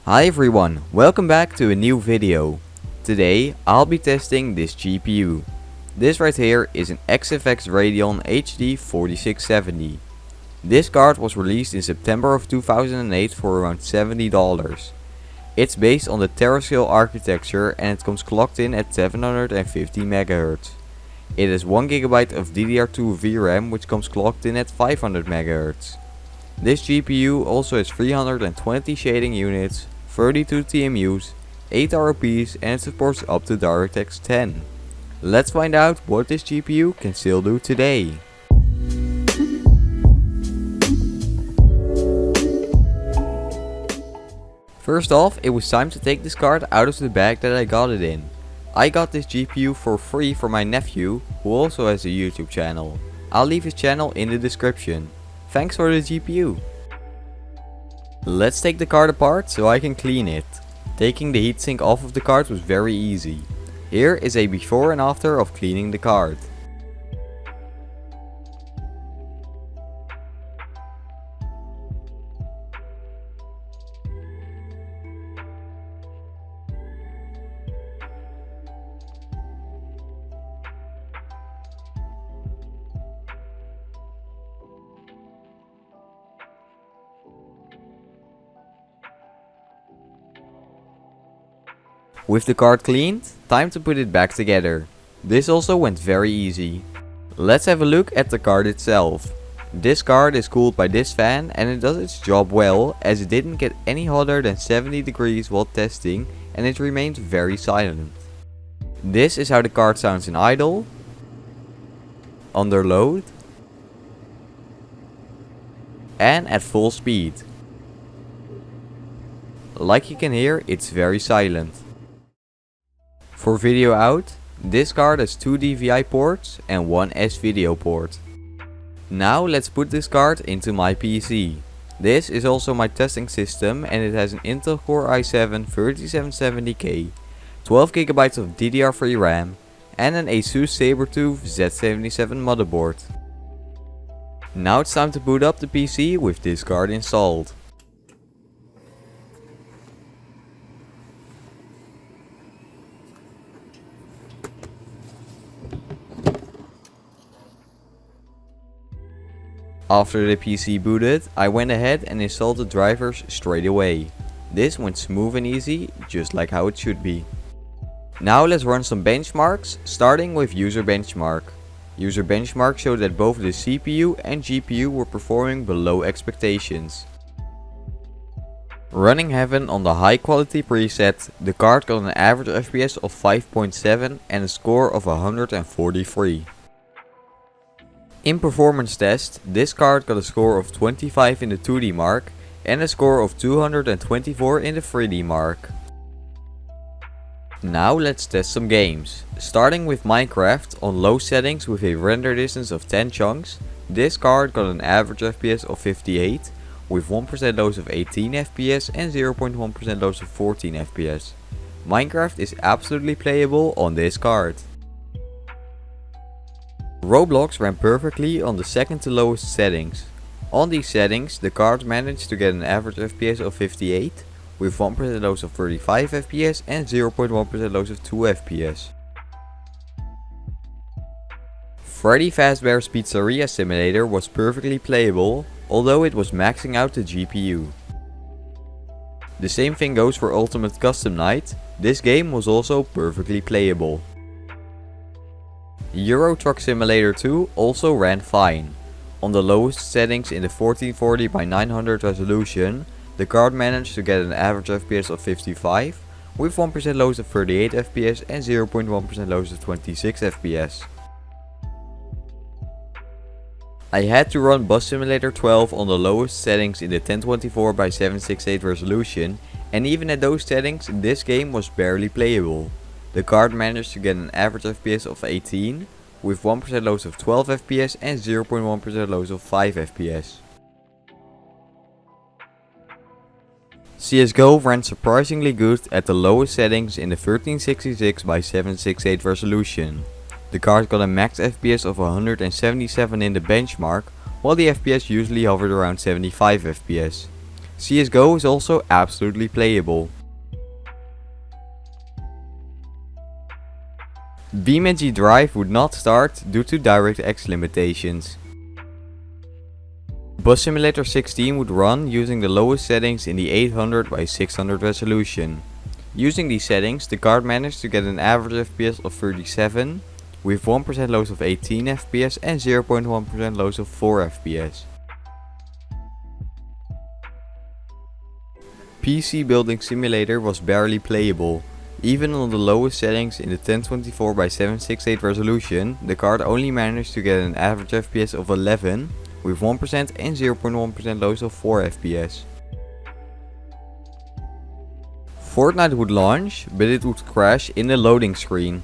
Hi everyone, welcome back to a new video. Today I'll be testing this GPU. This right here is an XFX Radeon HD 4670. This card was released in September of 2008 for around $70. It's based on the terrestrial architecture and it comes clocked in at 750 MHz. It has 1GB of DDR2 VRAM which comes clocked in at 500 MHz. This GPU also has 320 shading units, 32 TMUs, 8 ROPs and it supports up to DirectX 10. Let's find out what this GPU can still do today. First off, it was time to take this card out of the bag that I got it in. I got this GPU for free from my nephew, who also has a YouTube channel. I'll leave his channel in the description. Thanks for the GPU. Let's take the card apart so I can clean it. Taking the heatsink off of the card was very easy. Here is a before and after of cleaning the card. With the card cleaned, time to put it back together. This also went very easy. Let's have a look at the card itself. This card is cooled by this fan and it does its job well, as it didn't get any hotter than 70 degrees while testing and it remained very silent. This is how the card sounds in idle, under load, and at full speed. Like you can hear, it's very silent. For video out, this card has 2 DVI ports and 1 S-Video port. Now let's put this card into my PC. This is also my testing system and it has an Intel Core i7-3770K, 12GB of DDR3 RAM and an Asus Sabertooth Z77 motherboard. Now it's time to boot up the PC with this card installed. After the PC booted, I went ahead and installed the drivers straight away. This went smooth and easy, just like how it should be. Now let's run some benchmarks, starting with Userbenchmark. Userbenchmark showed that both the CPU and GPU were performing below expectations. Running Heaven on the high quality preset, the card got an average FPS of 5.7 and a score of 143. In Performancetest, this card got a score of 25 in the 2D mark and a score of 224 in the 3D mark. Now let's test some games. Starting with Minecraft on low settings with a render distance of 10 chunks, this card got an average FPS of 58 with 1% loss of 18 FPS and 0.1% loss of 14 FPS. Minecraft is absolutely playable on this card. Roblox ran perfectly on the second to lowest settings. On these settings, the card managed to get an average FPS of 58, with 1% loss of 35 FPS and 0.1% loss of 2 FPS. Freddy Fazbears Pizzaria simulator was perfectly playable, although it was maxing out the GPU. The same thing goes for Ultimate Custom Night, this game was also perfectly playable. Euro Truck Simulator 2 also ran fine. On the lowest settings in the 1440x900 resolution, the card managed to get an average FPS of 55, with 1% loss of 38 FPS and 0.1% loss of 26 FPS. I had to run Bus Simulator 12 on the lowest settings in the 1024x768 resolution, and even at those settings this game was barely playable. The card managed to get an average FPS of 18, with 1% loss of 12 FPS and 0.1% loss of 5 FPS. CSGO ran surprisingly good at the lowest settings in the 1366x768 resolution. The card got a max FPS of 177 in the benchmark, while the FPS usually hovered around 75 FPS. CSGO is also absolutely playable. BeamNG Drive would not start due to DirectX limitations. Bus Simulator 16 would run using the lowest settings in the 800 by 600 resolution. Using these settings, the card managed to get an average FPS of 37, with 1% loss of 18 FPS and 0.1% loss of 4 FPS. PC Building Simulator was barely playable. Even on the lowest settings in the 1024 by 768 resolution, the card only managed to get an average FPS of 11, with 1% and 0.1% loss of 4 FPS. Fortnite would launch, but it would crash in the loading screen.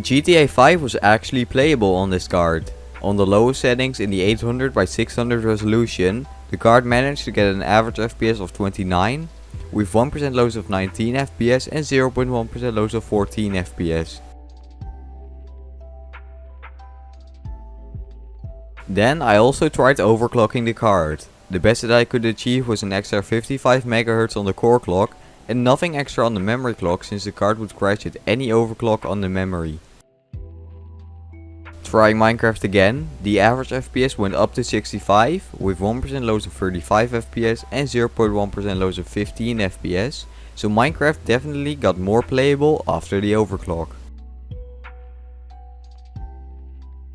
GTA 5 was actually playable on this card. On the lowest settings in the 800 by 600 resolution, the card managed to get an average FPS of 29, with 1% loss of 19 FPS and 0.1% loss of 14 FPS. Then I also tried overclocking the card. The best that I could achieve was an extra 55 MHz on the core clock and nothing extra on the memory clock, since the card would crash at any overclock on the memory. Trying Minecraft again, the average FPS went up to 65 with 1% loss of 35 FPS and 0.1% loss of 15 FPS, so Minecraft definitely got more playable after the overclock.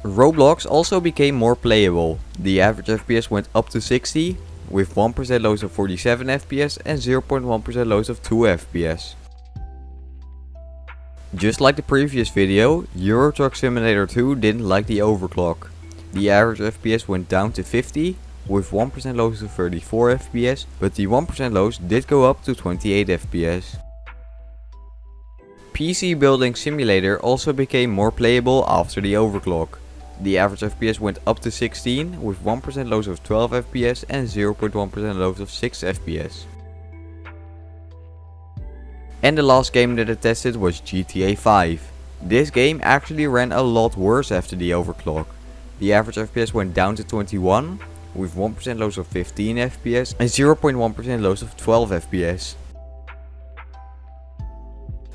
Roblox also became more playable. The average FPS went up to 60 with 1% loss of 47 FPS and 0.1% loss of 2 FPS. Just like the previous video, Euro Truck Simulator 2 didn't like the overclock. The average FPS went down to 50 with 1% loss of 34 FPS, but the 1% loss did go up to 28 FPS. PC Building Simulator also became more playable after the overclock. The average FPS went up to 16 with 1% loss of 12 FPS and 0.1% loss of 6 FPS. And the last game that I tested was GTA 5. This game actually ran a lot worse after the overclock. The average FPS went down to 21 with 1% loss of 15 FPS and 0.1% loss of 12 FPS.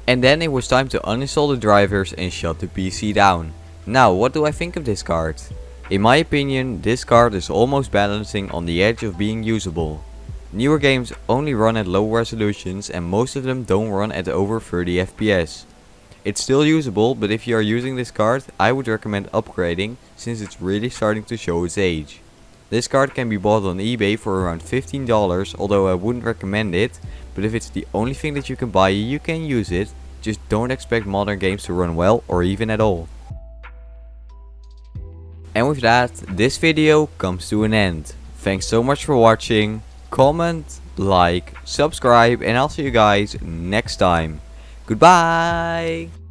And then it was time to uninstall the drivers and shut the PC down. Now, what do I think of this card? In my opinion, this card is almost balancing on the edge of being usable. Newer games only run at low resolutions and most of them don't run at over 30 FPS. It's still usable, but if you are using this card, I would recommend upgrading, since it's really starting to show its age. This card can be bought on eBay for around $15, although I wouldn't recommend it, but if it's the only thing that you can buy, you can use it. Just don't expect modern games to run well or even at all. And with that, this video comes to an end. Thanks so much for watching. Comment, like, subscribe, and I'll see you guys next time. Goodbye!